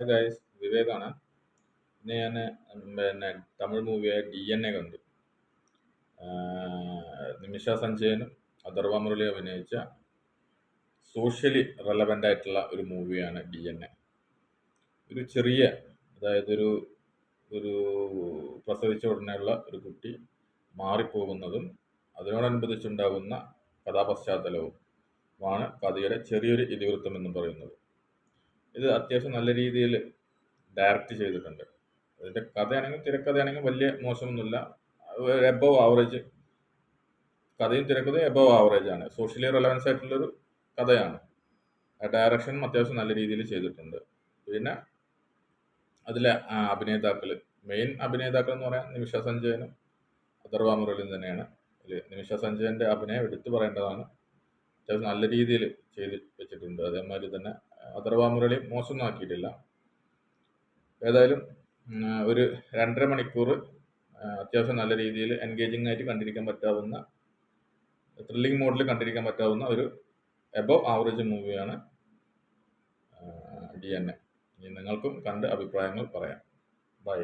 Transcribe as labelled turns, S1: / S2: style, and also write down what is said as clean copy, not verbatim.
S1: Guys വിവേകാണ്. ഇന്ന് ഞാൻ Tamil മൂവിയായ DNA കണ്ടു. നിമിഷ സഞ്ജയനും അഥർവ മുരളി അഭിനയിച്ച സോഷ്യലി റെലവൻ്റ് ആയിട്ടുള്ള ഒരു മൂവിയാണ് DNA. ഒരു ചെറിയ, അതായത് ഒരു ഒരു പ്രസവിച്ച ഉടനെയുള്ള ഒരു കുട്ടി മാറിപ്പോകുന്നതും അതിനോടനുബന്ധിച്ചുണ്ടാകുന്ന കഥാപശ്ചാത്തലവും ആണ് കഥയുടെ ചെറിയൊരു ഇതിവൃത്തം എന്നും പറയുന്നത്. ഇത് അത്യാവശ്യം നല്ല രീതിയിൽ ഡയറക്റ്റ് ചെയ്തിട്ടുണ്ട്. അതിൻ്റെ കഥയാണെങ്കിൽ തിരക്കഥയാണെങ്കിൽ വലിയ മോശമൊന്നുമില്ല, എബവ് ആവറേജ്. കഥയും തിരക്കഥയും എബവ് ആവറേജ് ആണ്. സോഷ്യലി റെലവൻസ് ആയിട്ടുള്ളൊരു കഥയാണ്. ഡയറക്ഷനും അത്യാവശ്യം നല്ല രീതിയിൽ ചെയ്തിട്ടുണ്ട്. പിന്നെ അതിലെ അഭിനേതാക്കൾ, മെയിൻ അഭിനേതാക്കൾ എന്ന് പറയാൻ നിമിഷ സഞ്ജയനും അഥർവ മുരളിയും തന്നെയാണ്. നിമിഷ സഞ്ജയൻ്റെ അഭിനയം എടുത്തു പറയേണ്ടതാണ്. അത്യാവശ്യം നല്ല രീതിയിൽ ചെയ്ത് വെച്ചിട്ടുണ്ട്. അതേമാതിരി തന്നെ അഥർവ മുരളി മോശമൊന്നും ആക്കിയിട്ടില്ല. ഏതായാലും ഒരു 2.5 മണിക്കൂർ അത്യാവശ്യം നല്ല രീതിയിൽ എൻഗേജിങ് ആയിട്ട് കണ്ടിരിക്കാൻ പറ്റാവുന്ന, ത്രില്ലിംഗ് മോഡിൽ കണ്ടിരിക്കാൻ പറ്റാവുന്ന ഒരു എബവ് ആവറേജ് മൂവിയാണ് DNA. നിങ്ങൾക്കും കണ്ട് അഭിപ്രായങ്ങൾ പറയാം. ബൈ.